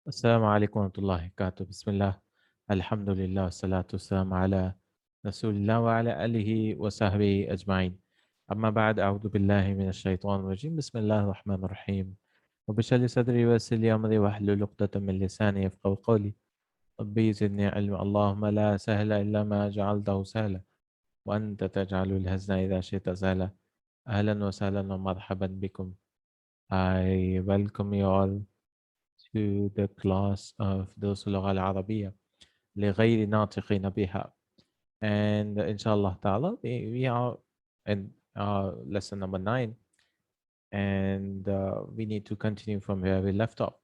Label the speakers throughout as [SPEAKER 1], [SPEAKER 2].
[SPEAKER 1] السلام عليكم ورحمة الله وبركاته. بسم الله، الحمد لله والصلاة والسلام على رسول الله وعلى آله وصحبه أجمعين. أما بعد، أعوذ بالله من الشيطان الرجيم. بسم الله الرحمن الرحيم. وبشر لي صدري ويسر لي أمري واحلل عقدة من لساني يفقهوا قولي. ربي زدني علما. اللهم لا سهل إلا ما جعلته سهلا وأنت تجعل الحزن إذا شئت سهلا. أهلا وسهلا ومرحبا بكم. I welcome you all to the class of دروس اللغة العربية لغير ناطقين بها. And inshallah ta'ala, we are in lesson number 9, and we need to continue from where we left off.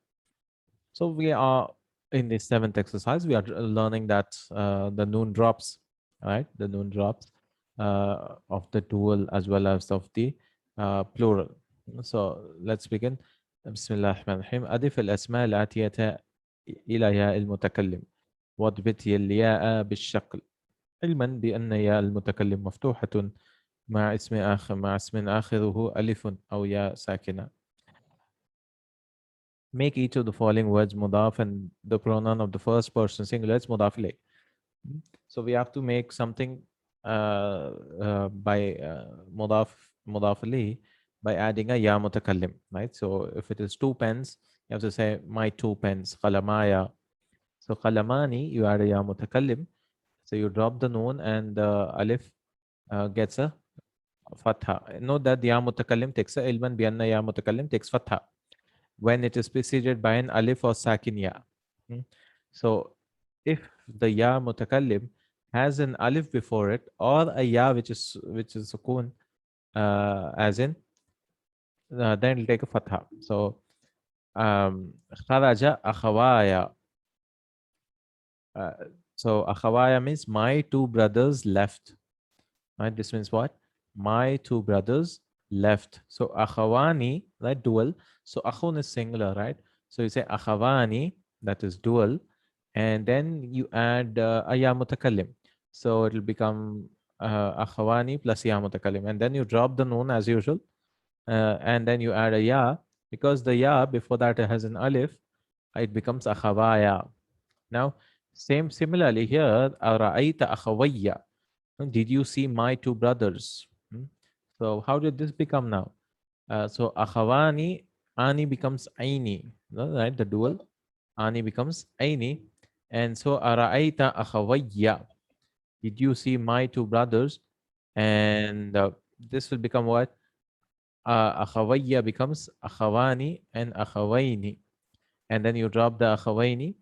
[SPEAKER 1] So we are in the 7th exercise. We are learning that the noon drops, right? The noon drops of the dual as well as of the plural. So let's begin. بسم الله الرحمن الرحيم. أضف الأسماء الآتية إلى ياء المتكلم واضبط الياء بالشكل، علما بأن ياء المتكلم مفتوحة مع اسم آخره ألف أو ياء ساكنة. Make each of the following words mudaf and the pronoun of the first person singular is mudaf ilayh. So we have to make something by mudaf ilayh by adding a ya mutakallim, right? So if it is 2 pens, you have to say my 2 pens, qalamaya. So qalamani, you add a ya mutakallim. So you drop the noon and the alif gets a fatha. Note that ya mutakallim takes a ilman bi anna ya mutakallim takes fatha when it is preceded by an alif or sakin ya. So if the ya mutakallim has an alif before it or a ya which is sukun, as in, then it'll take a fatha. So kharaja akhawaya. So akhawaya means my 2 brothers left. Right? This means what? My 2 brothers left. So akhawani, right? Dual. So akhun is singular, right? So you say akhawani, that is dual, and then you add a ya mutakallim. So it will become akhawani plus ya mutakallim, and then you drop the noon as usual, and then you add a ya, because the ya before that has an alif, it becomes akhawaya. Now, similarly here, ara'aita akhawayya. Did you see my 2 brothers? So how did this become now? So akhawani, ani becomes aini, right? The dual ani becomes aini, and so ara'aita akhawayya. Did you see my 2 brothers? And this will become what? Akhawayya becomes akhawani and akhawaini, and then you drop the akhawaini,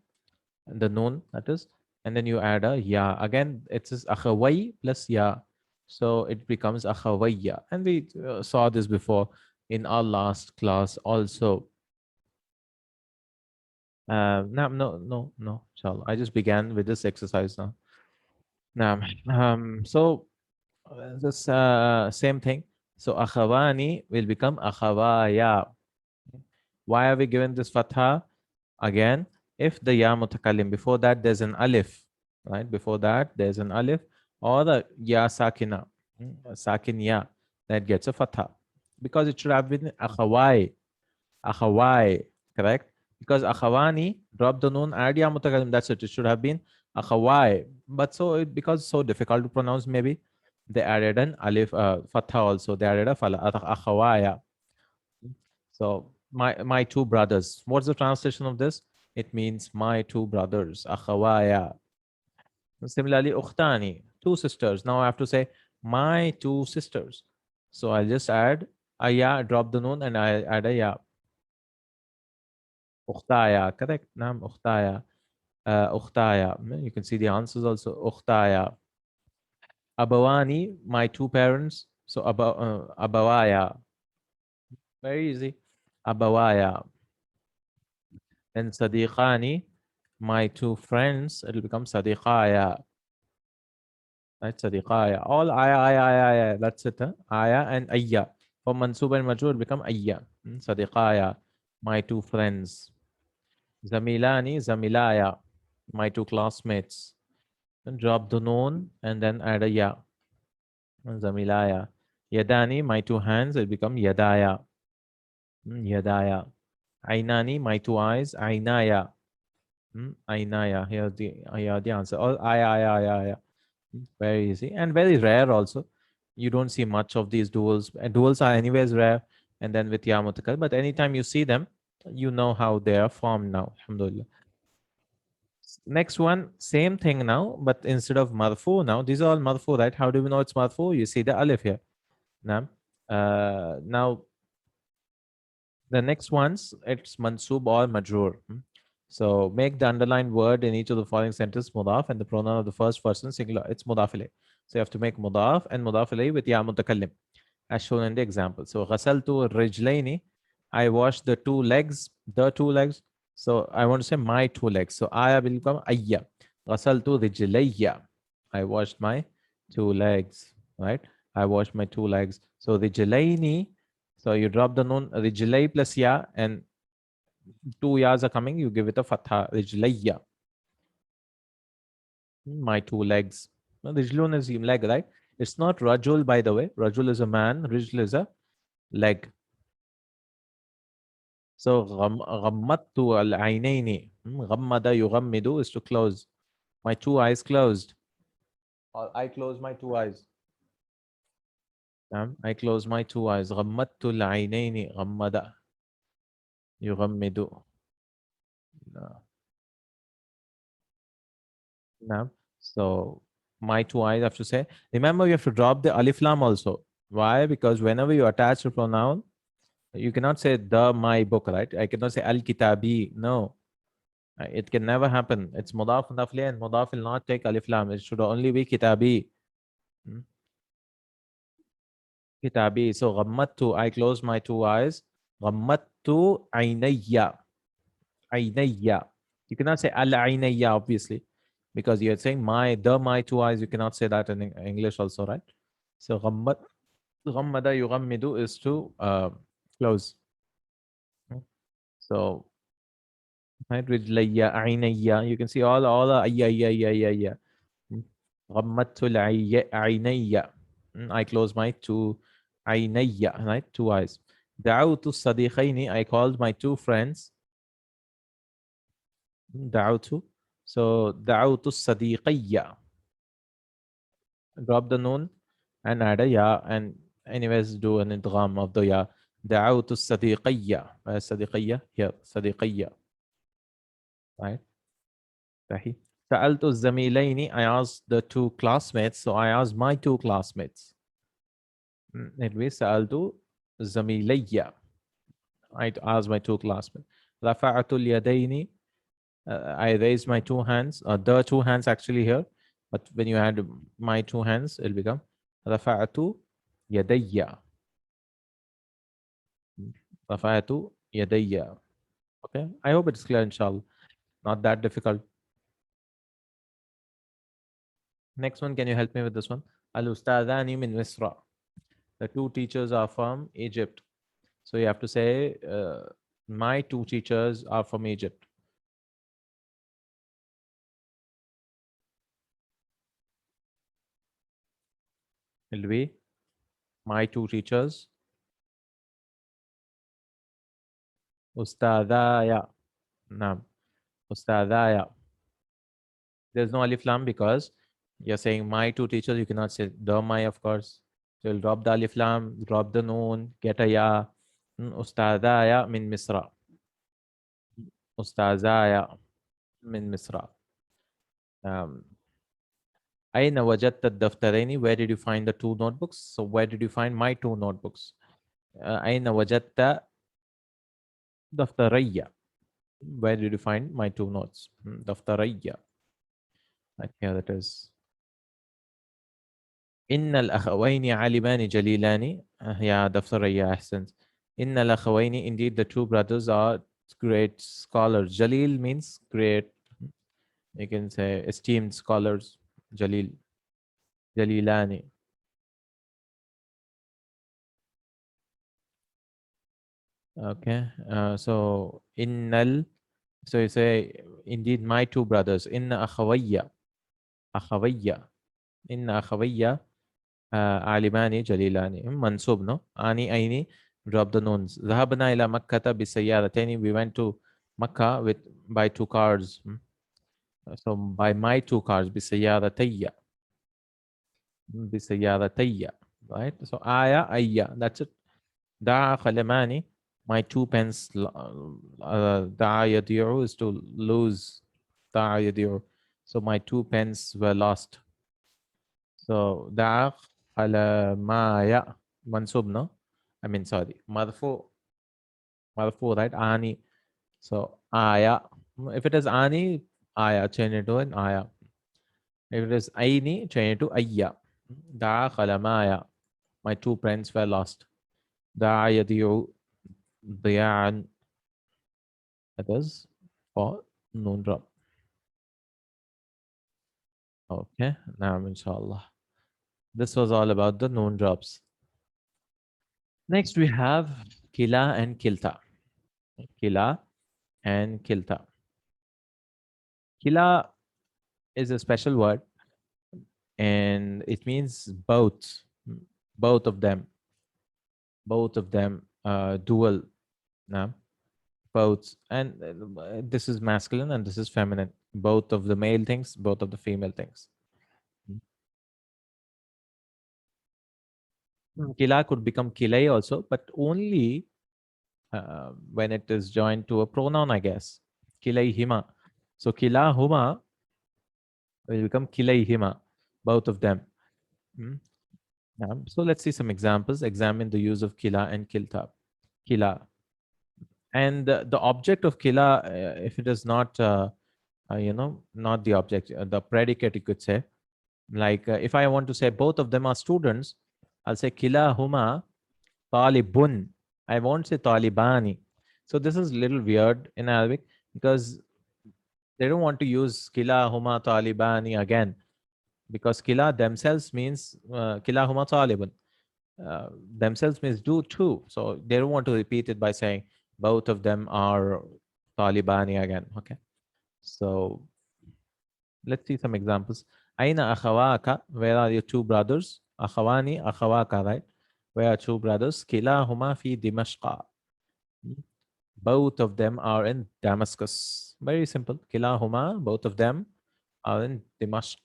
[SPEAKER 1] the noon, that is, and then you add a ya. Again, it says akhawai plus ya, so it becomes akhawayya. And we saw this before in our last class also. No, inshallah. I just began with this exercise now. So this same thing. So akhawani will become akhawaya. Why are we given this fatha? Again, if the ya mutakallim, before that there's an alif, right? Before that there's an alif or the ya sakina, sakin ya, that gets a fatha. Because it should have been akhawai, correct? Because akhawani, drop the noon, add ya mutakallim, that's it. It should have been akhawai. But because it's so difficult to pronounce, maybe they added an alif, fatha also. They added a akhawaya. So my 2 brothers. What's the translation of this? It means my 2 brothers. Akhawaya. Similarly, ukhtani, 2 sisters. Now I have to say my 2 sisters. So I'll just add a ya, drop the noon, and I add a ya. Ukhtaya, correct? Naam, ukhtaya. Ukhtaya. You can see the answers also. Ukhtaya. Abawani, my 2 parents. So abawaya. Very easy. Abawaya. And sadiqani, my 2 friends, it'll become sadiqaya. Right, sadiqaya. All aya. That's it. Huh? Aya and ayya. For mansub and majrur, become ayya. Sadiqaya, my 2 friends. Zamilani, zamilaya, my 2 classmates. Then drop the noon and then add a ya. Zamilaya. Yadani, my 2 hands, it become yadaya. Yadaya. Ainani, my 2 eyes, ainaya. Ainaya. Here the answer. Or aya. Very easy and very rare also. You don't see much of these duals. And duals are anyways rare. And then with ya mutakal. But anytime you see them, you know how they are formed now. Alhamdulillah. Next one, same thing now, but instead of marfu now, these are all marfu, right? How do we know it's marfu? You see the alif here. Now, now the next ones, it's mansub or majrur. So make the underlined word in each of the following sentences mudaf and the pronoun of the first person singular. It's mudaf ilayh. So you have to make mudaf and mudaf ilayh with ya mutakallim as shown in the example. So ghasaltu rijlaini, I washed the two legs, So I want to say my two legs. So aya will become ayya. Ghasaltu rijlayya, I washed my two legs, right? I washed my two legs. So rijlaini, so you drop the noon, rijlay plus ya, and two yas are coming, you give it a fatha, rijlayya, my two legs. Now, rijlun is leg, right? It's not rajul, by the way. Rajul is a man, rijl is a leg. So ghammadtu al-aynaini. Ghammada yughammidu is to close. My two eyes closed. Or I close my two eyes. I close my two eyes. Ghammadtu al-aynaini. Ghammada yughammidu. No. So my two eyes, I have to say. Remember, you have to drop the alif lam also. Why? Because whenever you attach a pronoun, you cannot say the my book, right? I cannot say al kitabi. No, it can never happen. It's mudaf mudaf and mudaf will not take alif lam. It should only be kitabi. Kitabi. So ghammattu, I close my two eyes. Ghammattu aynayya. Aynayya. You cannot say al aynayya, obviously, because you're saying my two eyes. You cannot say that in English also, right? So ghammada yughammidu is to close. So right, rijlayya, aynayya. You can see all ayya. Ghammatul aynayya. I close my two aynayya, right? Two eyes. Da'awtu sadiqaini. I called my two friends. Da'awtu. So da'awtu sadiqayya. Drop the noon and add a ya, and anyways do an idgham of the ya. Da'awtu sadiqayya. Sadiqayya here. Sadiqayya. Right? Sahi. Sa'altu zamilayni. I asked the two classmates. So I asked my two classmates. It means Sa'altu zamilayya. I asked my two classmates. Rafa'atul yadayni. I raised my two hands. The two hands actually here. But when you add my two hands, it'll become Rafa'atu yadayya. Rafa'atu yadayya. Okay. I hope it's clear, inshallah. Not that difficult. Next one, can you help me with this one? Al-Ustadhani min Misra. The two teachers are from Egypt. So you have to say, my two teachers are from Egypt. It'll be my two teachers. Ustadhaya. Naam. Ustadhaya. There's no alif lam because you're saying my two teachers. You cannot say the my, of course. So you'll drop the alif lam, drop the noon, get a ya. Ustadhaya min Misra. Ustadhaya min Misra. Aina wajadta daftaraini. Where did you find the two notebooks? So where did you find my two notebooks? Aina wajadta daftarayya. Where did you find my two notes? Daftarayya. Right here that is. إن الأخوين عالمان جليلان. Yeah, دفتريا أحسنت. إن الأخوين, indeed the two brothers are great scholars. Jalil means great. You can say esteemed scholars. Jalil. Jalilani. Okay. So innal. So you say indeed my two brothers. Inna akhawayya. Akhawayya. Inna akhawayya. Alimani Jalilani. Mansub, no? Ani aini. Drop the nouns. ذهبنا إلى مكة بسيارتين. We went to Makkah by two cars. So by my two cars, بسيارتي, بسيارتي, right? So aya, ayya, that's it. دعا خلماني, my two pence, دعا يضيع is to lose, دعا يضيع. So my two pence were lost. So دعا خلمايا, mansub, no? I mean, sorry, marfu, right? Ani. So aya. If it is ani, aya, change it to an aya. If it is aini, change it to ayya. Da khalamaya. My two pens were lost. Da yadiu diya'an. That is for noon drop. Okay, now inshallah. This was all about the noon drops. Next we have Kila and Kilta. Kila and Kilta. Kila is a special word and it means both of them, dual, no? Both, and this is masculine and this is feminine, both of the male things, both of the female things. Kila could become kilay also, but only when it is joined to a pronoun, I guess. Kilayhima. So kilahuma will become kilayhima, both of them. So let's see some examples. Examine the use of kila and kilta. Kila. And the object of kila, if it is not, not the object, the predicate, you could say. Like if I want to say both of them are students, I'll say kila huma talibun. I won't say talibani. So this is a little weird in Arabic because they don't want to use kila huma talibani again, because kila themselves means kila huma talibun. Themselves means do too. So they don't want to repeat it by saying both of them are talibani again. Okay. So let's see some examples. Aina akhawaka, where are your two brothers? Akhawani, akhawaka, right? Where are two brothers? Kilahuma fi Dimashqa. Both of them are in Damascus. Very simple. Kilahuma, both of them are in Dimashq.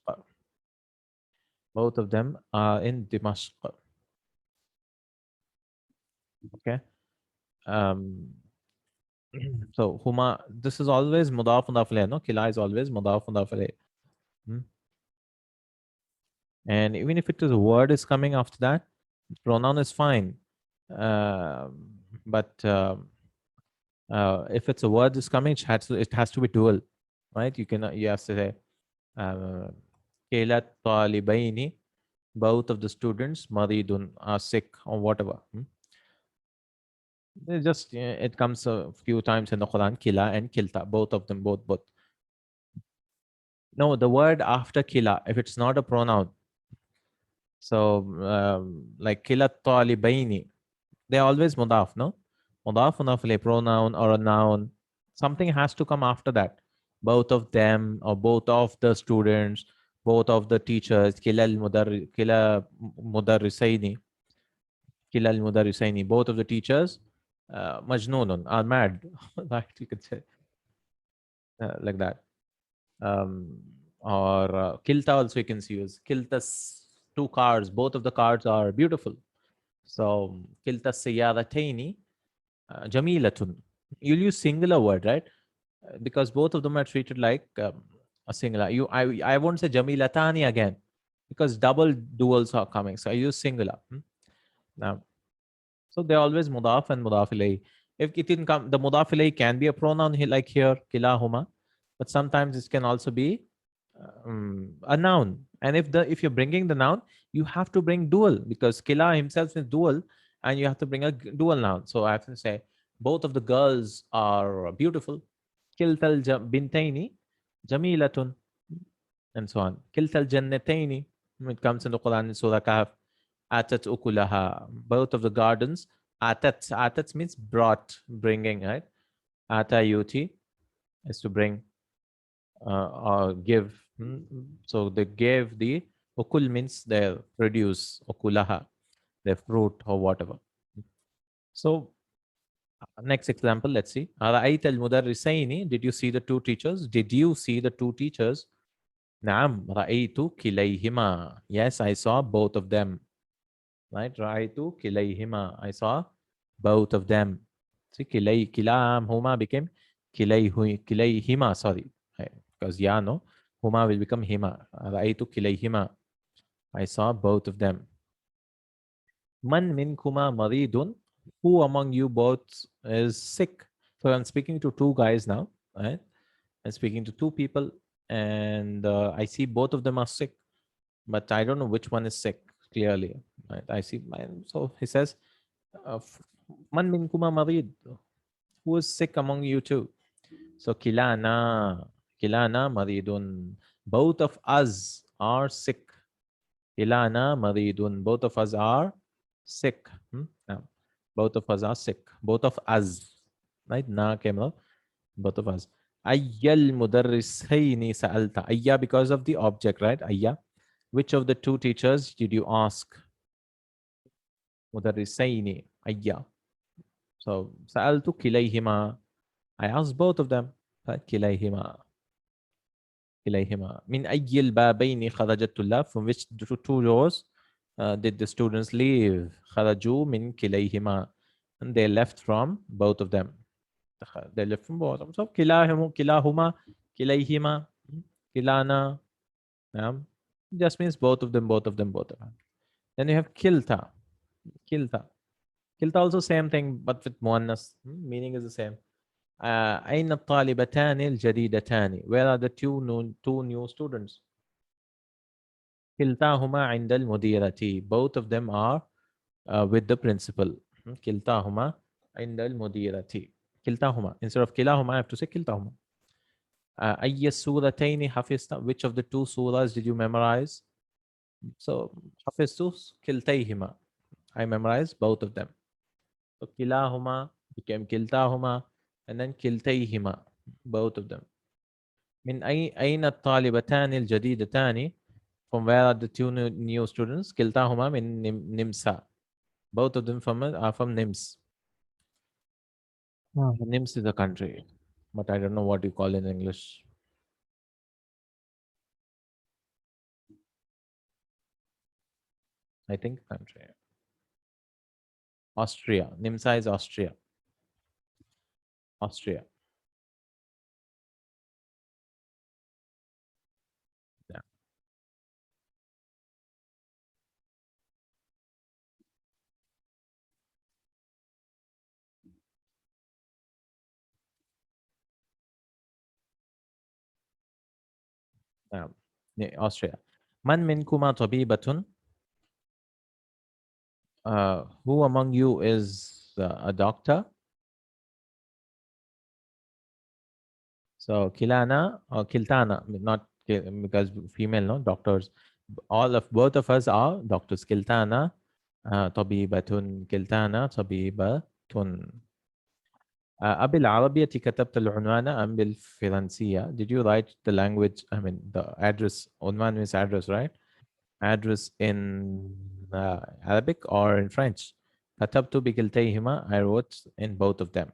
[SPEAKER 1] Both of them are in Dimashq. Okay. So huma, this is always mudaf mudaf ilayh, no? Kila is always mudaf mudaf ilayh. And even if it is a word is coming after that, pronoun is fine. But if it's a word is coming, it has to be dual, right? You have to say Kila talibaini, both of the students maridun are sick or whatever. It comes a few times in the Quran, Kila and Kilta, both of them, both. No, the word after Kila, if it's not a pronoun. So like Kila talibaini, they're always mudaf, no? Mudaf a pronoun or a noun. Something has to come after that. Both of them or both of the students, both of the teachers, kila mudarrisaini, both of the teachers, majnoonun, are mad. Right, you could say like that. Or Kilta also you can use. Kilta's two cars, both of the cars are beautiful. So Kilta sayyarataini jamilatun. You'll use singular word, right? Because both of them are treated like a singular. I won't say jamilatani again because double duals are coming. So I use singular. Now, so they're always mudaf and mudaf ilayhi. If it didn't come, the mudaf ilayhi can be a pronoun like here, kilahuma, but sometimes it can also be a noun. And if you're bringing the noun, you have to bring dual because kila himself is dual, and you have to bring a dual noun. So I have to say both of the girls are beautiful. Kiltal bintaini jamilatun, and so on. Kiltal jannataini. It comes in the Quran in Surah Kahf. Atat ukulaha. Both of the gardens. Atat means brought, bringing, right? Ata yuti is to bring or give. So they gave the ukul means they produce ukulaha, their fruit or whatever. So Next example, let's see. أرأيت المدرسين? Did you see the two teachers? Did you see the two teachers? نعم رأيت كليهما. Yes, I saw both of them. Right? رأيت كليهما. I saw both of them. See, كلاهما became كليهما. Sorry, because ya no, huma will become hima. رأيت كليهما. I saw both of them. Man minkuma maridun? Who among you both is sick? So I'm speaking to two guys now, right? I'm speaking to two people, and I see both of them are sick, but I don't know which one is sick clearly. Right? I see mine. So he says, Man minkuma marid? Who is sick among you two? So kilana maridun. Both of us are sick. Kilana maridun. Both of us are sick. Now, both of us are sick. Both of us. Right? Na came both of us. Ayyal mudarrisayni sa'alta. Ayya because of the object, right? Ayya. Which of the two teachers did you ask? Mudarrisayni. Ayya. So, sa'altu kilayhima. I asked both of them. Right? Kilayhima. Kilayhima. Min ayyil babayni kharajat tullab. From which two doors did the students leave? Kharaju min kilayhima. And they left from both of them. They left from both of them. So, kilahuma, kilayhima, kilana. Just means both of them, both of them, both of them. Then you have kilta. Kilta. Kilta also same thing, but with muannas. Meaning is the same. أين الطالبتان الجديدتان? Where are the two new students? كلتاهما عند المديرة. Both of them are with the principal. كلتاهما عند المديرة. كلتاهما. Instead of كلاهما, I have to say كلتاهما. أي السورتين حفظت? Which of the two surahs did you memorize? So حفظت كلتيهما. I memorized both of them. So كلاهما became كلتاهما, and then كلتيهما, both of them. من أين الطالبتان الجديدتان? From where are the two new students? كلتاهما من نمسا. Both of them are from Nims. Nims is a country, but I don't know what you call in English. I think country. Austria. Nimsa is Austria. Austria. Yeah. Austria. Man minkuma tabibatun? Who among you is a doctor? So kilana or kiltana, not because female, no doctors. Both of us are doctors. Kiltana, tabibatun. Kiltana, tabibatun. بالعربية كتبت العنوان أم بالفرنسية? Did you write the language? I mean the address. عنوان means address, right? Address in Arabic or in French? كتبت بكلتيهما. I wrote in both of them.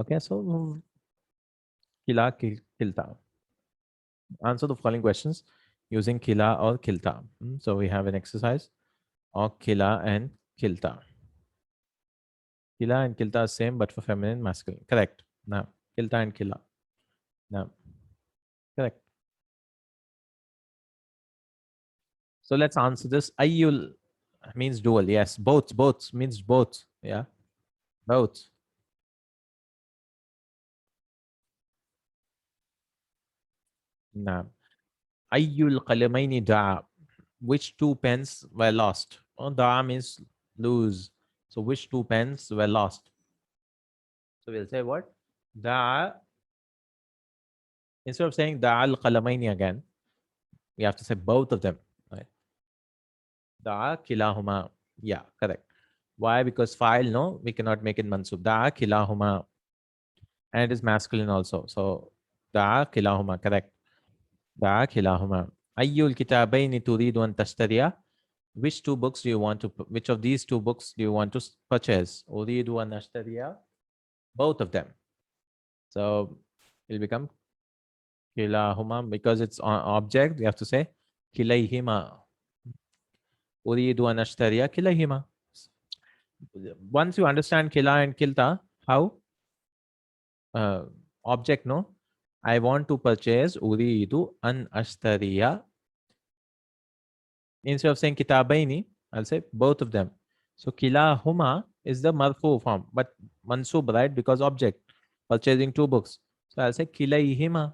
[SPEAKER 1] Okay, so kila, kilta. Answer the following questions using kila or kilta. So we have an exercise of kila and kilta. Kila and kilta are same, but for feminine, masculine. Correct. Now, kilta and kila. Now, correct. So let's answer this. Ayyul means dual. Yes, both. Both means both. Yeah, both. Now, ayyul qalamaini da'a. Which two pens were lost? Oh, da'a means lose. So which two pens were lost? So we'll say what? Da'a. Instead of saying da'a al-qalamaini again, we have to say both of them. Right? Da'a kilahuma. Yeah, correct. Why? Because file, no, we cannot make it mansub. Da'a kilahuma. And it is masculine also. So da'a kilahuma, correct. da'a kilahuma. Ayyul kitabaini turidu an tashtariya? which two books do you want to, which of these two books do you want to purchase? Uridu an ashtariya, both of them. So it'll become kilahuma, because it's on object, you have to say kilayhima. Uridu an ashtariya kilayhima. Once you understand kila and kilta, how? Object, no? I want to purchase uridu an ashtariya. Instead of saying kitabaini, I'll say both of them. So kilahuma is the marfu form, but mansub, right? Because object, purchasing two books. So I'll say kilayhima.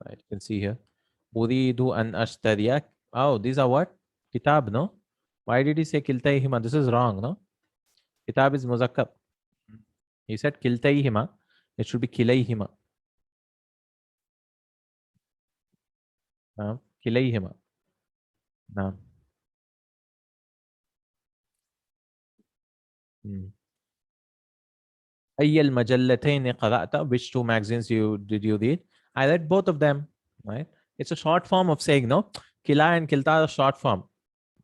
[SPEAKER 1] Right, you can see here. Uridu an ashtariya. Oh, these are what? Kitab, no? Why did he say kiltayhima? This is wrong, no? Kitab is muzakkar. He said kiltayhima. It should be kilayhima. Kilayhima. No. أي المجلتين قرأت? Which two magazines did you read? I read both of them. Right? It's a short form of saying, no? Kila and Kilta are short form.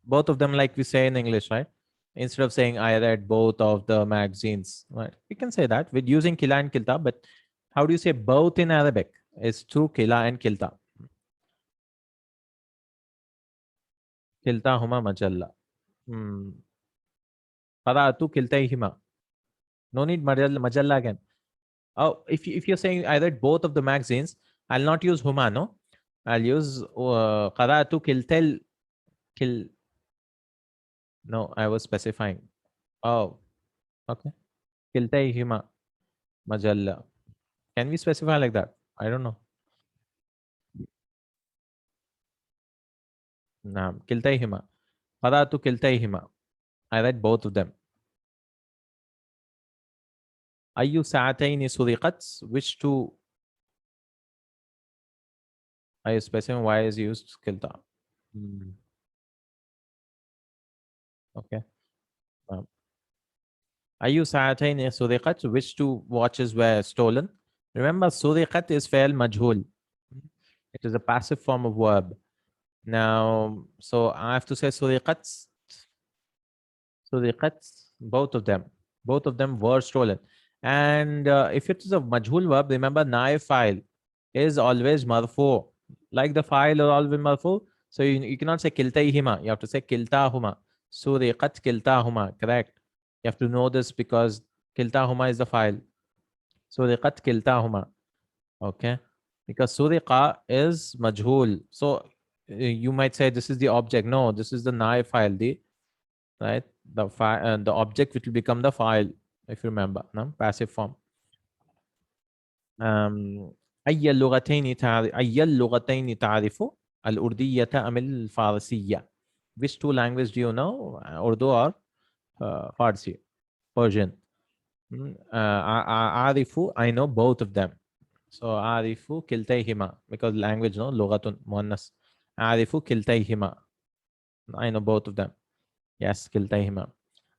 [SPEAKER 1] Both of them, like we say in English, right? Instead of saying I read both of the magazines, right? We can say that with using Kila and Kilta, but how do you say both in Arabic? It's two Kila and Kilta. Kilta huma majalla. Qara'atu kiltayhima. No need majalla again. Oh, if you're saying I read both of the magazines, I'll not use huma, no? I'll use qara'atu kiltel kil. No, I was specifying. Oh, okay. Kiltayhima majalla. Can we specify like that? I don't know. Naam, kiltayhima. Qara'atu kiltayhima. I read both of them. Ayyu sa'atayni suriqat? Which two? Are you specifying why is used kilta? Okay. Ayyu sa'atayni suriqat? Which two watches were stolen? Remember, suriqat is fa'il majhul. It is a passive form of verb. Now, so I have to say suriqat. Suriqat, both of them. Both of them were stolen. And if it is a majhul verb, remember, naib file is always marfu. Like the file is always marfu. So you cannot say kiltayhima. You have to say kiltahuma. Suriqat kiltahuma. Correct. You have to know this because kiltahuma is the file. Suriqat kiltahuma. Okay. Because suriqa is majhul. So you might say this is the object. No, this is the naib file. Right? The object which will become the file, if you remember, no? Passive form. أي اللغتين تعرف الأردية أم الفارسية? Which two languages do you know? Urdu or Farsi, Persian. أعرف, I know both of them. So أعرف كلتيهما, because language, no, لغة مؤنث. أعرف كلتيهما, I know both of them. Yes, كلتيهما.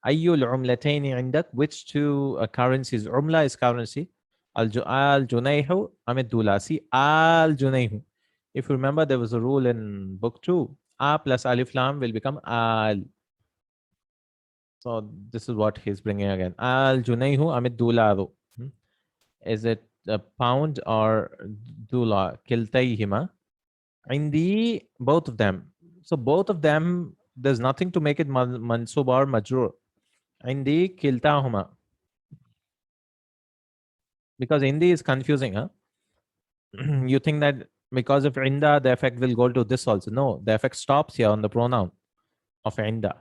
[SPEAKER 1] أي العملتين عندك? Which two currencies? عملة is currency. الجنيه أم الدولار? الجنيه. If you remember, there was a rule in book 2. A plus alif lam will become al. So this is what he's bringing again. الجنيه أم الدولار? Is it a pound or dollar? كلتيهما. عندي, both of them. So both of them, there's nothing to make it mansub or majrur. عندي كلتاهما. Because Indi is confusing, huh? You think that because of Inda, the effect will go to this also. No, the effect stops here on the pronoun of Inda.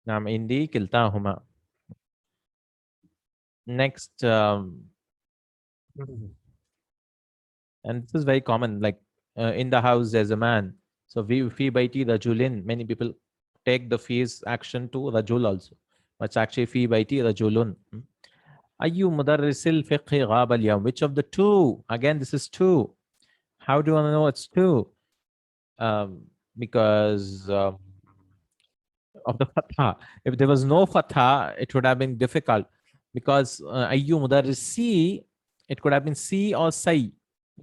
[SPEAKER 1] Naam Indi kiltahuma. Next, and this is very common, like in the house there's a man. So fi baiti rajulin, many people take the fees action to rajul also. But it's actually fi baiti rajulun. Ayyu mudarrisil fiqhi ghaba al-yawm? Which of the two? Again, this is two. How do I know it's two? Because of the fatha. If there was no fatha, it would have been difficult. Because ayyu mudarrisi, it could have been si or sai.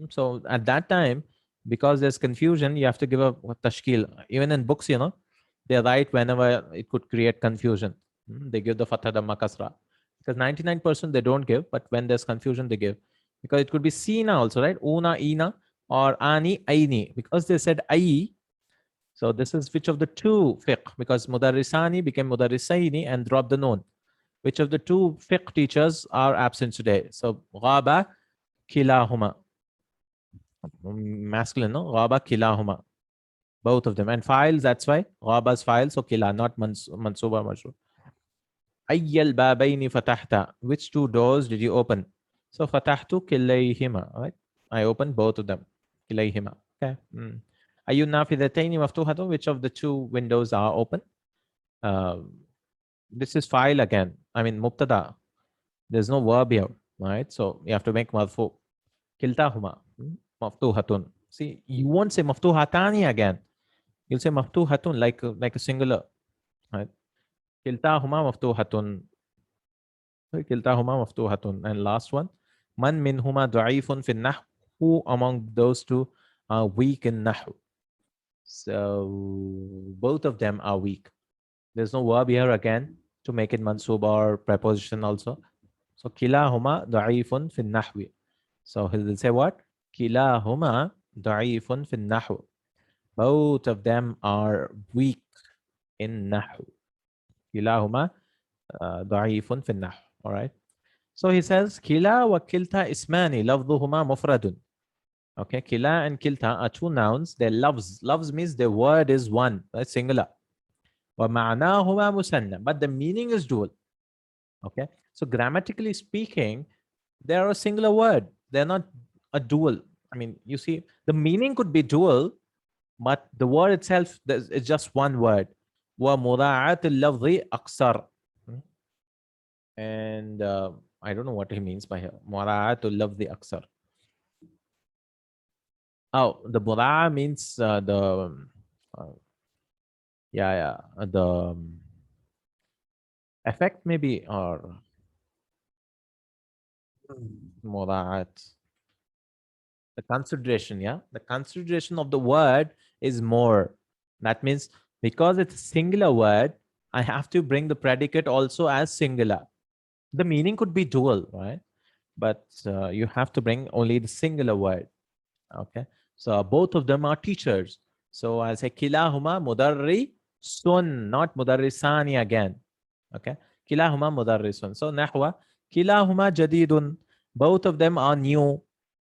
[SPEAKER 1] So at that time, because there's confusion, you have to give a tashkil. Even in books, they write whenever it could create confusion. They give the fatha dhamma kasra. Because 99% they don't give, but when there's confusion, they give. Because it could be sina also, right? Una, ina, or ani, aini. Because they said ai, so this is which of the two fiqh? Because mudarrisani became mudarrisaini and dropped the noon. Which of the two fiqh teachers are absent today? So ghaba kilahuma. Masculine, no? Ghaba kilahuma. Both of them. And files, that's why. Ghaba's file, so kila, not mansuba mashru. Ayyal babayni fatahta. Which two doors did you open? So fatahtu kilayhima, right? I opened both of them. Kilayhima. Okay. Ayyun nafidatayni maftuhatun. Which of the two windows are open? This is file again. I mean, mubtada. There's no verb here, right? So you have to make marfu. Kiltahuma. Maftuhatun. See, you won't say maftuhatani again. You'll say maftuhatun like a singular, right? Kiltahuma maftuhatun. Kiltahuma maftuhatun. And last one, man minhuma da'ifun fin nahu. Who among those two are weak in nahu? So both of them are weak. There's no verb here again to make it mansub or preposition also. So kilahuma da'ifun fin nahwi. So he'll say what? Kilahuma da'ifun fin nahu. Both of them are weak in nahu. Kilahuma da'ifun fin nahu. All right. So he says, Kila wa kilta ismani lafdhuhuma mufradun. Okay, Kila and Kilta are two nouns. They're loves. Loves means the word is one, that's singular. Wa ma'nahuma musanna, but the meaning is dual. Okay, so grammatically speaking, they're a singular word. They're not a dual. I mean, you see, the meaning could be dual, but the word itself is just one word. Wa mura'at al-lafzi aksar. And I don't know what he means by here. Mura'at al-lafzi aksar. Oh, the mura'a means the effect maybe, or mura'at. The consideration, the consideration of the word is more. That means because it's a singular word, I have to bring the predicate also as singular. The meaning could be dual, right? But you have to bring only the singular word. Okay, so both of them are teachers. So I'll say kilahuma mudarri sun, not mudarrisani again. Okay, kilahuma mudarrisun. So nahwa kilahuma jadidun. Both of them are new.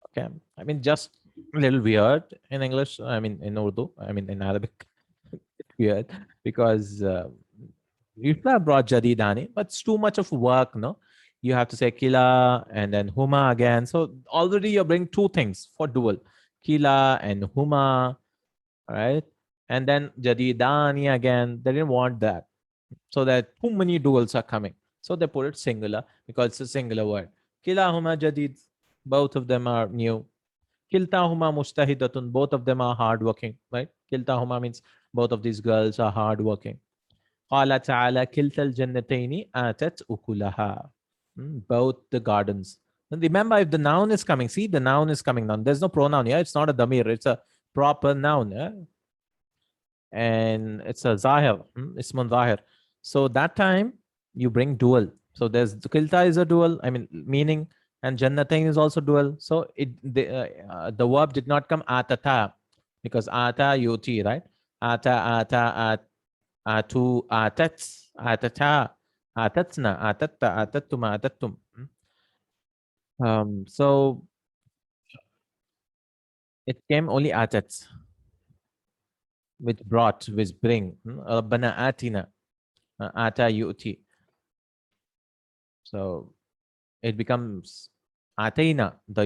[SPEAKER 1] Okay, I mean, just a little weird in English. I mean, in Urdu. I mean, in Arabic, it's weird because you should have brought jadidani, but it's too much of work, no? You have to say kila and then huma again. So already you bring two things for dual. Kila and huma, right? And then jadidani again. They didn't want that. So that too many duals are coming. So they put it singular because it's a singular word. Kila huma jadid. Both of them are new. Kiltahuma mustahidatun. Both of them are hardworking, right? Kiltahuma means both of these girls are hardworking. Qala ta'ala kilta al-jannataini atat ukulaha. Both the gardens. And remember, if the noun is coming, see, the noun is coming down. There's no pronoun here. It's not a damir. It's a proper noun. Yeah? And it's a zahir. Ismun zahir. So that time, you bring dual. So there's kilta is a dual. I mean, meaning, and jannatain is also dual. So the verb did not come atata, because ata yuti, right? Ata atu atat atata atatna atatta atattuma atattum. So it came only atat, which brought, which bring. Rabbana atina, ata yu'ti. So it becomes ataina, the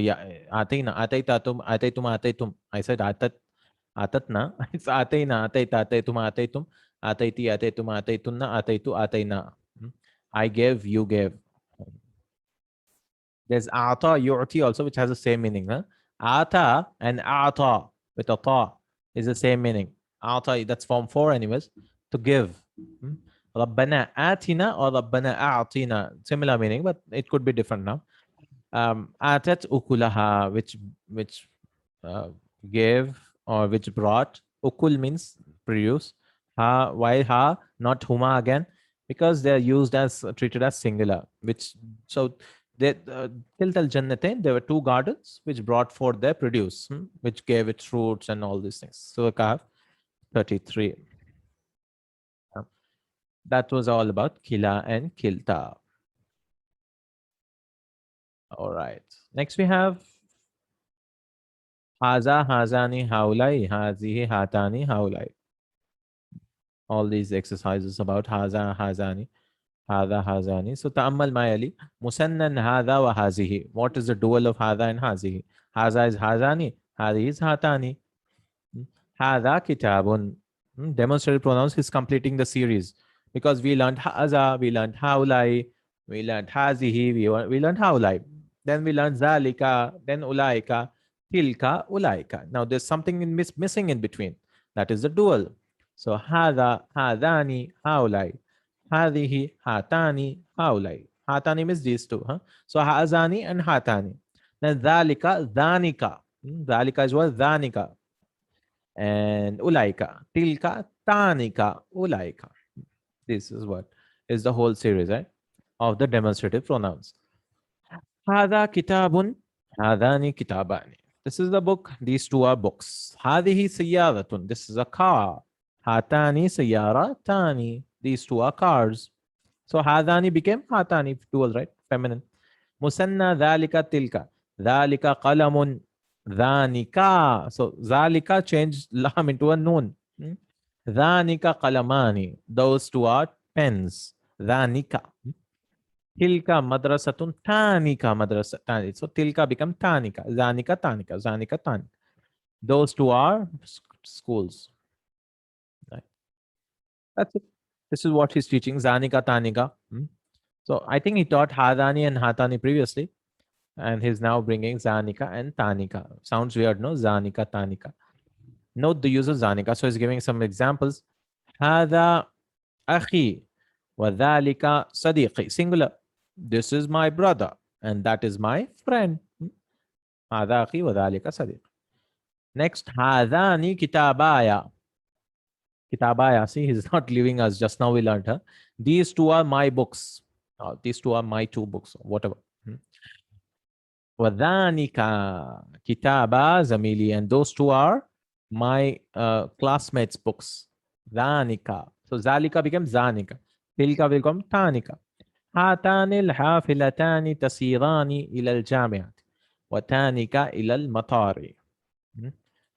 [SPEAKER 1] ataina, ataitatum, ataitum, ataitum. I said atatna. It's ataina, ataita, ataitum, ataitum, ataiti, ataitum, ataitunna, ataitu, ataina. I gave, you gave. There's ata, yu'ti also, which has the same meaning. Huh? Ata and ata with a ta is the same meaning. Ata, that's form 4 anyways, to give. Rabbana atina or Rabbana a'tina, similar meaning, but it could be different now. Atat ukulaha, which gave or which brought. Ukul means produce. Ha, why ha, not huma again? Because they are used as treated as singular. Which so they Kilta al Jannatain, there were two gardens which brought forth their produce, which gave it fruits and all these things. So Kahf 33. Um, That was all about Kila and Kilta. All right. Next we have Haza, Hazani, Haulai, Hazihi, Hatani, Haulai. All these exercises about Haza, Hazani, Hada, Hazani. So Ta'ammal Mayali, Musannan Hada wa Hazihi. What is the dual of Hada and Hazihi? Haza is Hazani, Hadi is Hatani. Hada Kitabun. Demonstrative pronouns is completing the series because we learned Haza, we learned Haulai, we learned Hazihi, we learned Haulai. Then we learned Zalika, then Ulaika, Tilka, Ulaika. Now there's something missing in between. That is the dual. So Hada, Hadani, Haulai. Hadihi, Hatani, Haulai. Hatani means these two. Huh? So Hazani and Hatani. Then Zalika, Dhanika. Zalika is what? Dhanika. And Ulaika. Tilka, Tanika, Ulaika. This is what is the whole series, right? Of the demonstrative pronouns. Hada kitabun, hadani kitabani. This is the book. These two are books. Hadihi sayyaratun. This is a car. Hatani sayyaratani. These two are cars. So hadani became hatani, dual, right? Feminine. Musanna dhalika tilka. Dhalika qalamun. Dhanika. So zalika changed lam into a noon. Dhanika qalamani. Those two are pens. Dhanika. Tilka madrasatun tanika madrasatani. So tilka become tanika. Zanika tanika. Zanika tanika. Those two are schools. Right. That's it. This is what he's teaching. Zanika tanika. So I think he taught Hadani and Hatani previously. And he's now bringing Zanika and Tanika. Sounds weird, no? Zanika, Tanika. Note the use of Zanika. So he's giving some examples. Hada akhi wa dhalika sadiqi. Singular. This is my brother and that is my friend. Hada akhi wa dhalika sadiq. Next, hadani kitabaya. Kitabaya. See, he's not leaving us. Just now we learned. Huh? These two are my books. These two are my two books. Whatever. Wadhanika kitaba zamili. And those two are my classmates' books. Dhanika. So Zalika becomes Zanika. Tilka will become Tanika. هاتان الحافلتان تسيران إلى الجامعة وتانك إلى المطار.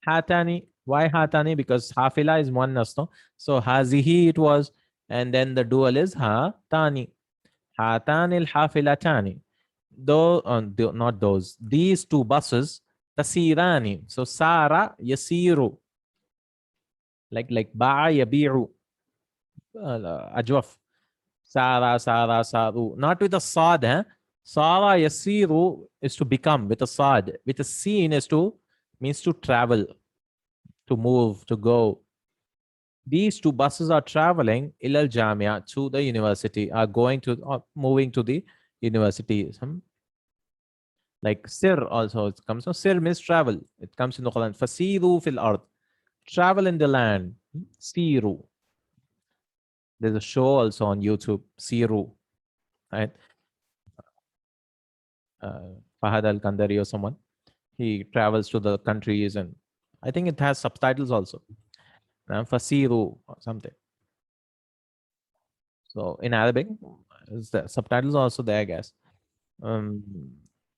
[SPEAKER 1] Hatani. Why Hatani? Because Hafila is one nasto. So Hazihi it was. And then the dual is Hatani. Hatani al-Hafilatani. Though, not those. These two buses. Tasirani. So Sara Yasiru. Like Ba'a Yabiru. Ajwaf. Sara, Sara, Saru. Not with a sad. Sara Yasiru is to become with a sad. With a sin is to means to travel, to move, to go. These two buses are traveling ilal Jamia to the university, are going to moving to the university. Like Sir also it comes. So Sir means travel. It comes in the Quran. Fasiru fil ard. Travel in the land. Siru. There's a show also on YouTube. Siru. Right? Fahad al-Kandari or someone. He travels to the countries and I think it has subtitles also. Fasiru or something. So in Arabic, the subtitles are also there, I guess.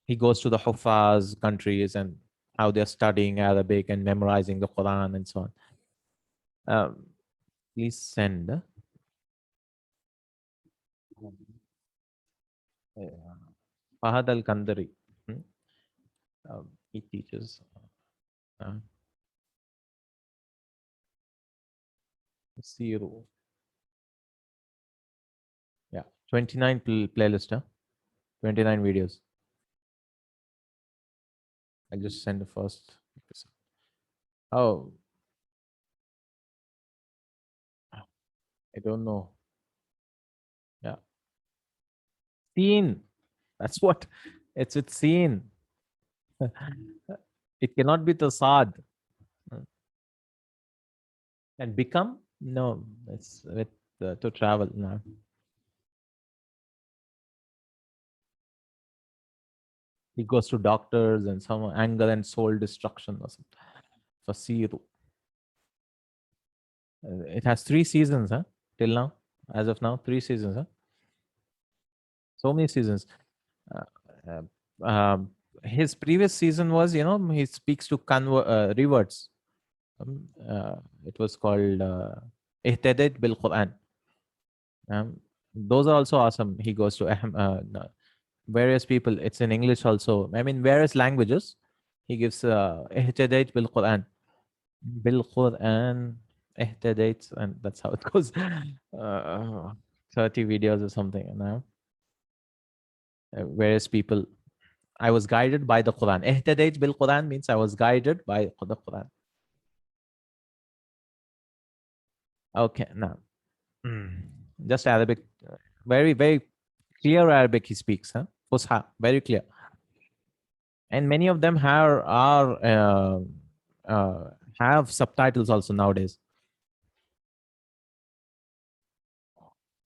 [SPEAKER 1] He goes to the Hufaz countries and how they're studying Arabic and memorizing the Quran and so on. Please send. Fahad al-Kandari. He teaches. Siru. Yeah, 29 playlist. 29 videos. I'll just send the first. Oh, I don't know. Yeah. Seen. That's what it's scene. It cannot be the sad. And become? No, it's with to travel. No. He goes to doctors and some anger and soul destruction or something. Fasiru. It has 3 seasons, huh? Till now, as of now, 3 seasons, huh? So many seasons. Uh, uh, his previous season was, he speaks to reverts. It was called Ihtadait bil Quran. Those are also awesome. He goes to no, various people. It's in English also. I mean, various languages. He gives Ihtadait bil Quran. Bil Quran. Ihtadait. And that's how it goes. Uh, 30 videos or something. Various people. I was guided by the Quran. Ihtadait bil Quran means I was guided by the Quran. Okay, now just Arabic, very very clear Arabic he speaks, huh? Fusha, very clear, and many of them uh, have subtitles also nowadays.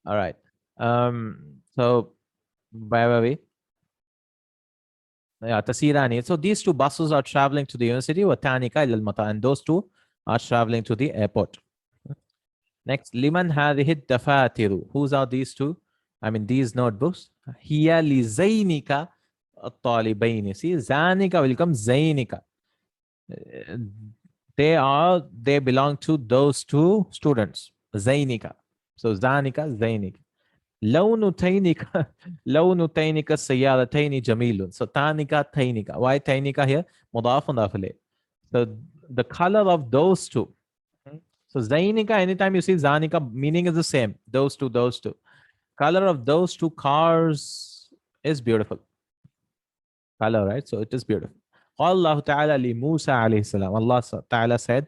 [SPEAKER 1] All right, so by the way, yeah, Tasirani. So these two buses are traveling to the university, Watanika ilal Mata, and those two are traveling to the airport. Next, liman hadhihi dafatiru. Whose are these two? I mean, these notebooks. Hiya li zainika at-talibaini. See, zanika will become zainika. Uh, they belong to those two students. Zainika. So zanika, zainika. لون تينك لون تينك السيارتين جميل. So tanika, tainika. Why tainika here? مضاف مضاف إليه. So the color of those two. So Zainika, anytime you see Zanika, meaning is the same. Those two, those two. Color of those two cars is beautiful. Color, right? So it is beautiful. Allah Ta'ala li Musa alayhi salam. Allah Ta'ala said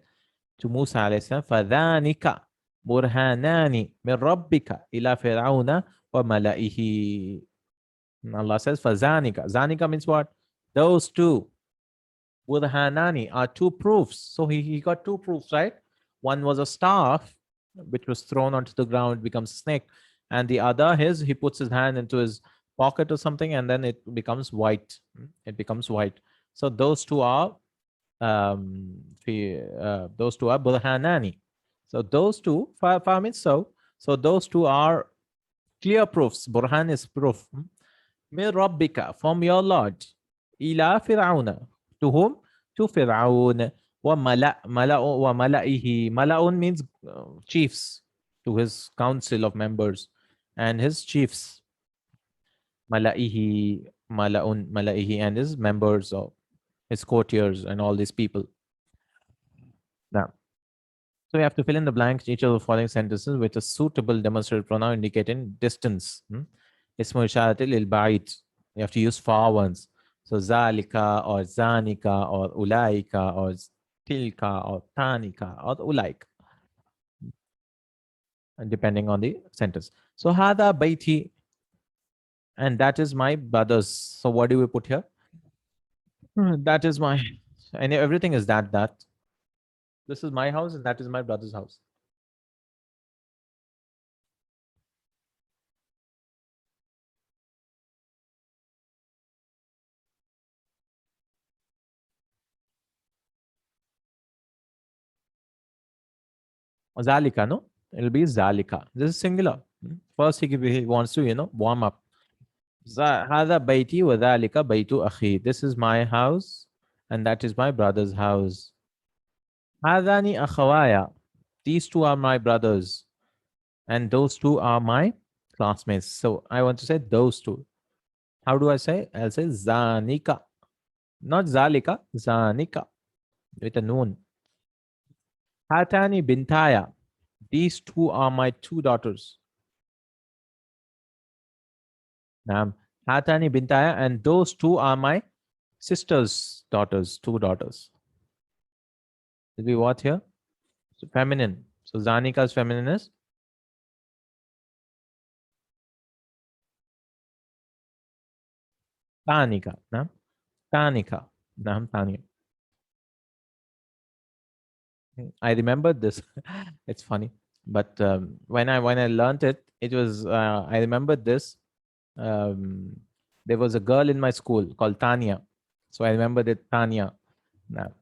[SPEAKER 1] to Musa alayhi salam, فَذَانِكَ بُرْهَانَانِ مِنْ رَبِّكَ إِلَى فِرْعَوْنَ وَمَلَئِهِ. Allah says, فَذَانِكَ. Zanika means what? Those two. Burhanani are two proofs. So he got two proofs, right? One was a staff, which was thrown onto the ground, becomes a snake. And the other, he puts his hand into his pocket or something, and then it becomes white. It becomes white. So those two are Burhanani. So those two, fa means so. So those two are clear proofs. Burhan is proof. Min Rabbika, from your Lord. Ila Fir'auna. To whom? To Fir'aun. Wa mala'ihi. Mala'un means chiefs. To his council of members and his chiefs. Mala'ihi. Mala'ihi and his members of his courtiers and all these people. Now, so we have to fill in the blanks each of the following sentences with a suitable demonstrative pronoun indicating distance. Ismu isharatil lil ba'id. You have to use far ones. So zalika or zanika or ulaika or tilka or tanika or ulaik, depending on the sentence. So hada baiti, and that is my brother's. So what do we put here? That is my, and everything is that. This is my house and that is my brother's house. Zalika, no? It'll be Zalika. This is singular. First, he wants to, warm up. هذا بيتي وذلك بيت أخي. This is my house and that is my brother's house. هذان أخوايا. These two are my brothers and those two are my classmates. So I want to say those two. How do I say? I'll say Zanika. Not Zalika, Zanika with a noon. Hatani bintaya. These two are my two daughters. Hatani bintaya, and those two are my sister's daughters, two daughters. Did we what here? So feminine. So Zanika's feminine is Tanika. Naam? Tanika. Naam, Tanika. I remembered this. It's funny, but when I learned it, it was I remembered this. Um, there was a girl in my school called Tanya, so I remembered it. Tanya. No.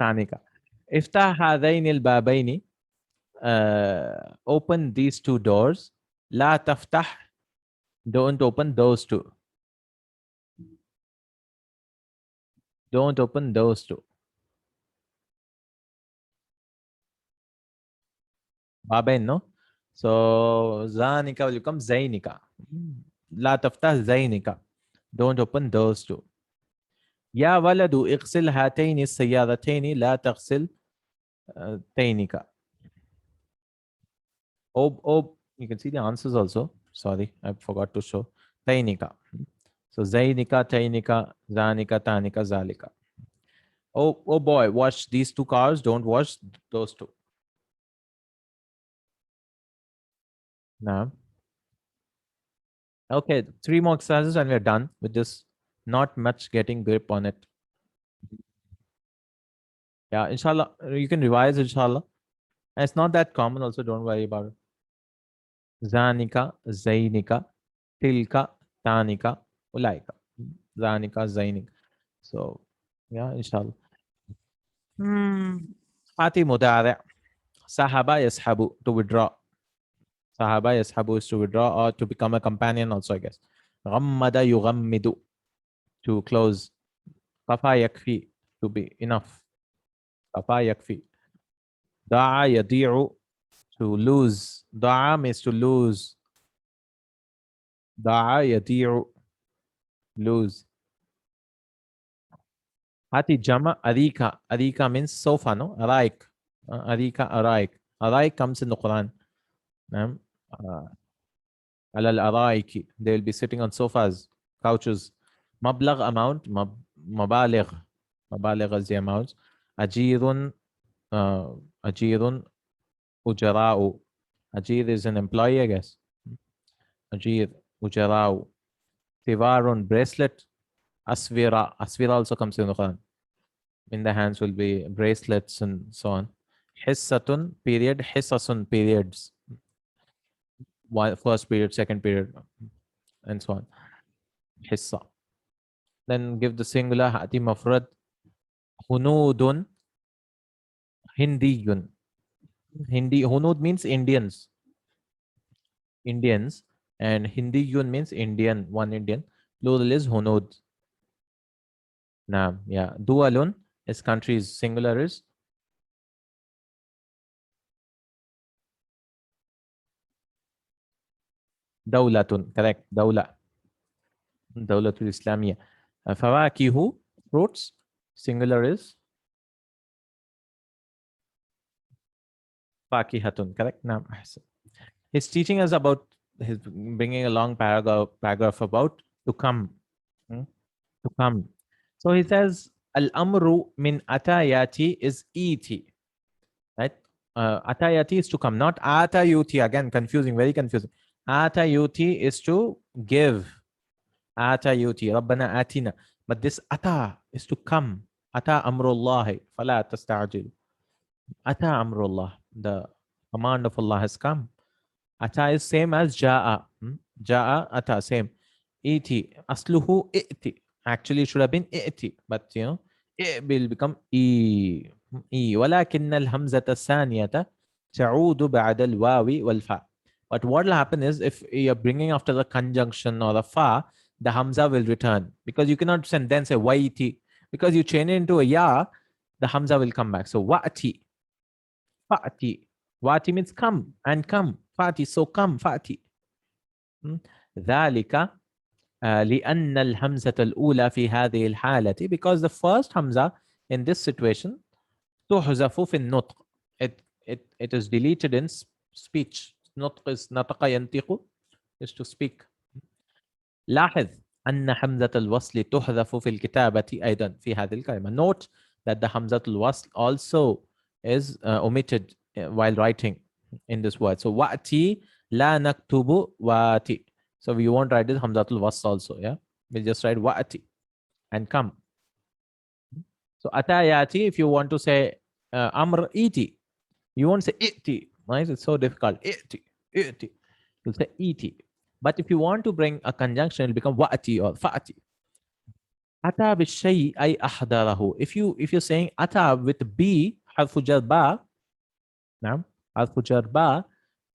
[SPEAKER 1] Tanika. افتح هذين البابين. Open these two doors. لا تفتح. Don't open those two. Don't open those two. Babain, no? So Zanika will become Zainika. لا تفتح زينك. Don't open those two. يا ولد اغسل هاتين السيارتين لا تغسل تينك. You can see the answers also. Sorry, I forgot to show. Tainika. So Zainika, Tainika, Zanika, Tanika, Zalika. Oh boy, watch these two cars. Don't watch those two. Now, okay, 3 more exercises and we're done with this. Not much getting grip on it. Yeah, inshallah, you can revise, inshallah. And it's not that common, also, don't worry about it. Zanika, Zainika, Tilka, Tanika, Ulaika. Zanika, Zainika. So, yeah, inshallah. Ati Mudara. Sahaba yashabu, to withdraw. Sahaba yashabu is to withdraw or to become a companion also, I guess. Ghammada yughammidu, to close. Kafa yakfi, to be enough. Kafa yakfi. Da'a yadi'u, to lose. Da'a means to lose. Da'a yadi'u, lose. Hati jama arika. Arika means sofa, no? Araik. Arika, araik. Araik comes in the Quran. Al araiki. They will be sitting on sofas, couches. Mablag amount. Mabaligh. Mabaligh is the amount. Ajirun. Ajirun. Ujara'u. Ajir is an employee, I guess. Ajir. Ujara'u. Tivarun. Bracelet. Asvira. Asvira also comes in the Quran. In the hands will be bracelets and so on. Hissatun. Period. Hissasun. Periods. First period, second period, and so on. Hissa. Then give the singular. Hati mafrad. Hunudun. Hindiyun. Hindi. Hunud means Indians. Indians. And Hindiyun means Indian. One Indian. Plural is Hunud. Naam. Yeah. Dualun is countries. Singular is Dawlatun. Correct. Dawla. Dawlatul Islamiyya. Fawakihu. Fruits. Singular is Fakihatun. Correct. Naam. He's teaching us about, he's bringing a long paragraph about to come. To come. So he says, Al-amru min atayati is iti. Right? Atayati is to come, not atayuti. Again, confusing, very confusing. Atayuti is to give. Atayuti, Rabbana atina. But this ata is to come. Ata amrullahi, fala tasta'jil. Ata amrullah, the command of Allah has come. Ata is same as ja'a. Ja'a, ata, same. Iti, asluhu iti. Actually, it should have been iti, but you know, it will become e. ولكن الهمزة الثانية تعود بعد الواو والفاء. But what will happen is, if you're bringing after the conjunction or the fa, the hamza will return, because you cannot then say waiti, because you chain it into a ya, the hamza will come back. So wa'ati, fa'ati. Wa'ati means come and come. Fa'ati, so come, fa'ati. ذلك لأن الهمزة الأولى في هذه الحالة, because the first hamza in this situation تحذف في النطق. It is deleted in speech. نطق is نطق ينطق, is to speak. لاحظ أن حمزة الوصل تحذف في الكتابة أيضا في هذه الكلمة. Note that the حمزة الوصل also is omitted while writing in this word. So وأتي لا نكتب واتي. So we won't write this Hamzatul Wasl also, yeah? We'll just write Wa'ati and come. So Atayati, if you want to say Amr iti. You won't say iti, right? It's so difficult. Iti, iti. You'll say iti. But if you want to bring a conjunction, it'll become wa'ati or fa'ati. Ata bishay ay ahdarahu. If you're saying ata with b, harfu jar ba, نعم, harfu jar ba,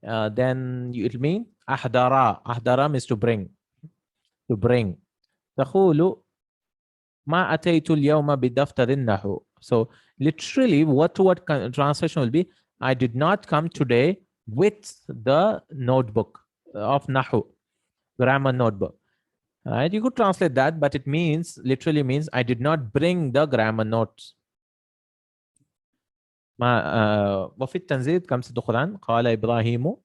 [SPEAKER 1] then it'll mean ahdara. Ahdara means to bring. To bring. تقول ما أتيت اليوم بدفتر النحو. So literally what translation will be, I did not come today with the notebook of Nahu, grammar notebook. Right? You could translate that, but it means, literally means, I did not bring the grammar notes. ما وفي التنزيل comes to the Quran قال إبراهيم,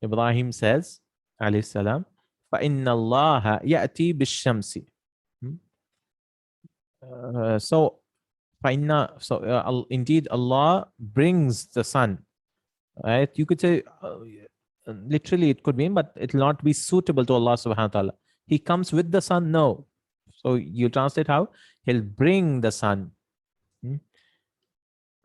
[SPEAKER 1] Ibrahim says عليه السلام فإن الله يأتي بالشمس. So indeed Allah brings the sun, right? You could say literally it could mean, but it will not be suitable to Allah subhanahu wa ta'ala. He comes with the sun, no. So you translate how? He'll bring the sun.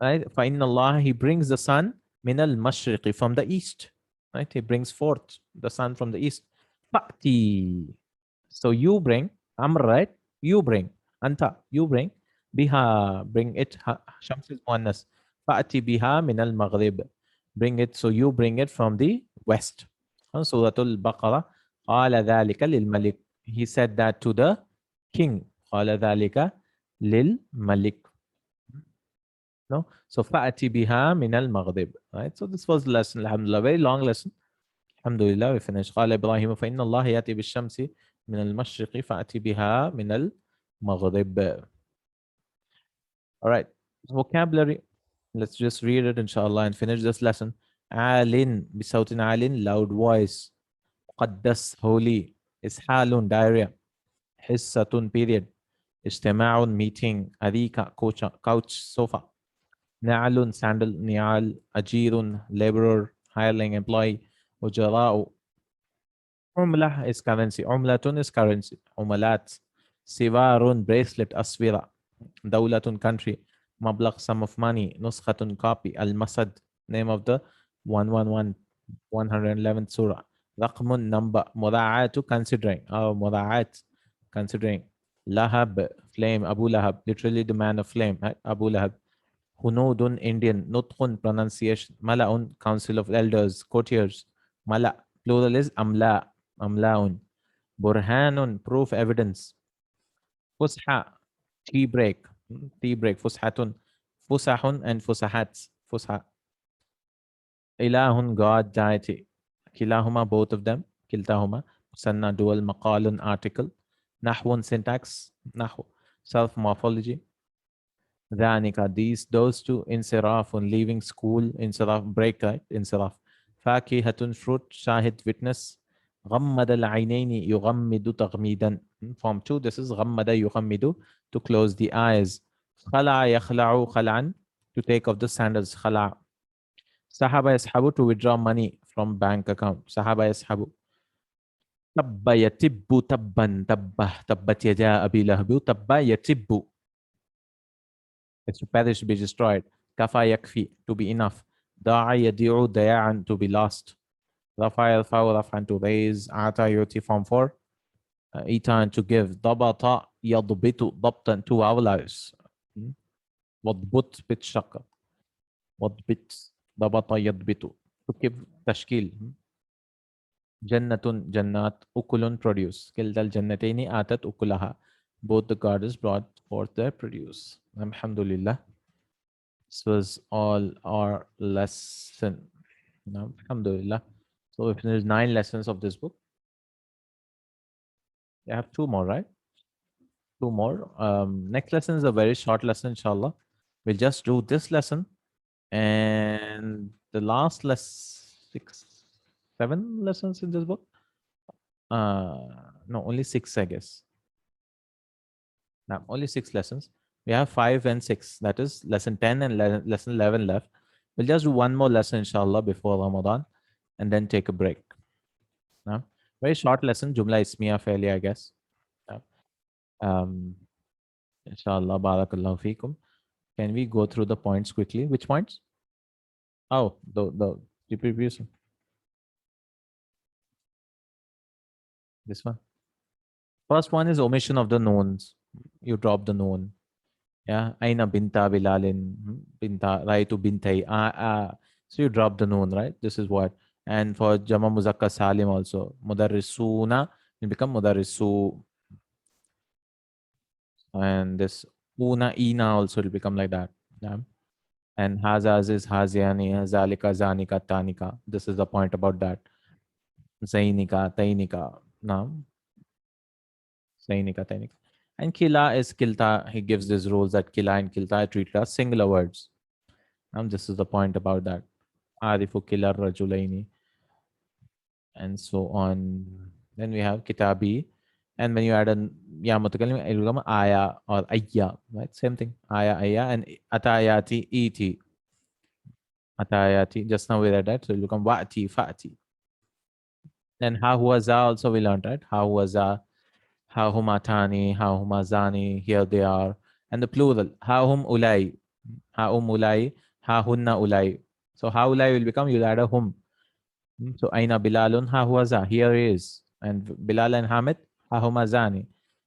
[SPEAKER 1] Right? فَإِنَّ Allah, he brings the sun min al-mashriqi, from the east. Right? He brings forth the sun from the east. Fa'ti. So you bring, Amr, right? You bring. Anta, you bring. Biha, bring it. Shams is muannas. Fa'ati biha min al-maghrib. Bring it, so you bring it from the west. Suratul Baqarah. Qala dhalika lil malik. He said that to the king. Qala dhalika lil malik. No? So fa'ati biha min al-maghrib. Right? So this was the lesson. Alhamdulillah. Very long lesson. Alhamdulillah, we finished. قال إبراهيم فإن الله يأتي بالشمس من المشرق فأتي بها من المغرب. All right. Vocabulary. Let's just read it inshallah and finish this lesson. عال بصوت عال, loud voice. مقدس, holy. إسحال, diarrhea. حصة, period. اجتماع, meeting. أريكة, couch, sofa. نعل, sandal. نعال. أجير, laborer, hireling, employee. أجراء. عملة is currency. عملة is currency. عملات. سوار, bracelet. أسورة. دولة, country. مبلغ, sum of money. نسخة, copy. المسد, name of the 111 111th surah. رقم, number. مراعاة, considering. Oh, مراعاة, considering. لهب, flame. أبو لهب, literally the man of flame. Right? أبو لهب. هنود, Indian. نطق, pronunciation. ملأ, council of elders, courtiers. ملأ, plural is أملاء. أملاء. برهان, proof, evidence. فسحة, tea break. Tea break. فسحة. فسح and فسحات. فسحة. إله, God, deity. كلاهما, both of them. كلتاهما. مثنى, dual. مقال, article. نحو, syntax. نحو. Self, morphology. ذلك, these, those two. انصراف, leaving school. انصراف, break, right? انصراف. فاكهة, fruit. شاهد, witness. غمد العينين, يغمد تغميدا. Form 2, this is غمد يغمد, to close the eyes. خلع يخلع خلعا, to take off the sandals. خلع. سحب يسحب, to withdraw money from bank account. سحب يسحب. تب يتب تبا تبه تبت يدا أبي لهب. تب يتب, it's to perish, to be destroyed. كفى يكفي, to be enough. ضاع يضيع ضياعا, to be lost. رفع يرفع رفعا, to raise. أعطى يعطي, form 4. إيتان, to give. ضبط يضبط ضبطا, to our lives. وضبط بالشقة. وضبط ضبط يضبط, to give تشكيل. جنة جنات. أكل, produce. كلتا الجنتين آتت أكلها, both the gardens brought forth their produce. Alhamdulillah. This was all our lesson. Alhamdulillah. So if there's 9 lessons of this book, you have 2 more, right? 2 more. Next lesson is a very short lesson, inshallah. We'll just do this lesson and the last 7 lessons in this book. No, only 6, I guess. Now, only 6 lessons. We have 5 and 6. That is lesson 10 and lesson 11 left. We'll just do 1 more lesson, inshallah, before Ramadan and then take a break. Now, very short lesson. Jumla Ismiya fairly, I guess. Inshallah, barakallahu feekum. Can we go through the points quickly? Which points? Oh, the previous one. This one. First one is omission of the knowns. You drop the known. Yeah. Aina binta bilalin. Binta raitu bintai. So you drop the known, right? This is what. And for Jama Muzakkar Salim also. Mudarrisuna will become Mudarrisu. And this Una Ina also will become like that. Yeah. And Hazaz is Haziani, Zalika, Zanika, Tanika. This is the point about that. Zainika, Tainika. Now, Zainika, Tainika. And Kila is Kilta. He gives these rules that Kila and Kilta are treated as singular words. This is the point about that. Arifu Kila Rajulaini. And so on. Then we have Kitabi. And when you add an ya mutakalim, it will become Aya or Ayya. Right? Same thing. Aya, Ayya. And Atayati, Iti. Atayati. Just now we read that. So it will become Wa'ti, Fa'ti. Then ha huwa za also we learned, right? Ha huwa za, ha huma tani, ha huma zani, here they are. And the plural, ha hum ulai, ha ulai, ha hunna ulai. So ha ulai will become, you'll add a hum. So aina bilalun, ha huwa za, here he is. And Bilal and Hamid, ha huma zani.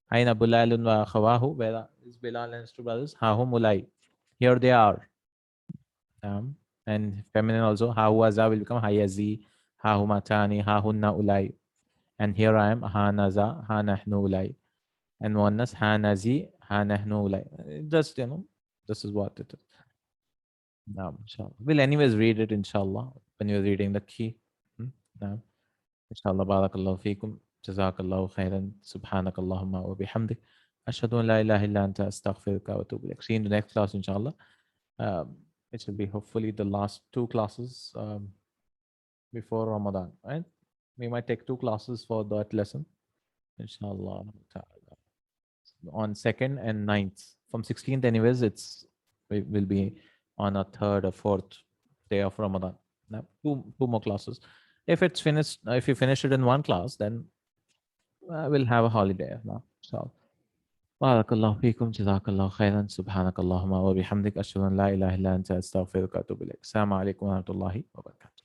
[SPEAKER 1] Aina bilalun wa khawahu, where is Bilal and his two brothers, ha hum ulai. Here they are. And feminine also, ha huwa za will become hayazi, ha huma tani, ha hunna ulai. And here I am, ha naza, ha nahnu ulai. And muannas, ha nazi, ha nahnu ulai. Just, this is what it is. Now, inshallah. We'll anyways read it, inshallah, when you're reading the key. Now, inshallah, barakallahu feekum. Jazakallahu khairan. Subhanakallahumma wa bihamdik. Ashhadu an la ilaha illa anta astaghfiruka wa atubu ilaik. See you in the next class, inshallah. It will be hopefully the last two classes before Ramadan, right? We might take two classes for that lesson, inshallah, on 2nd and 9th. From 16th, anyways, it will be on a 3rd or 4th day of Ramadan. Now, two more classes. If it's finished, if you finish it in one class, then we'll have a holiday now. So, barakallahu feekum, jazakallahu khairan, subhanakallahumma wa bihamdik, ashhadu an la ilaha illa anta astaghfiruka wa atubu ilaik. Assalamu alaikum wa rahmatullahi wa barakatuh.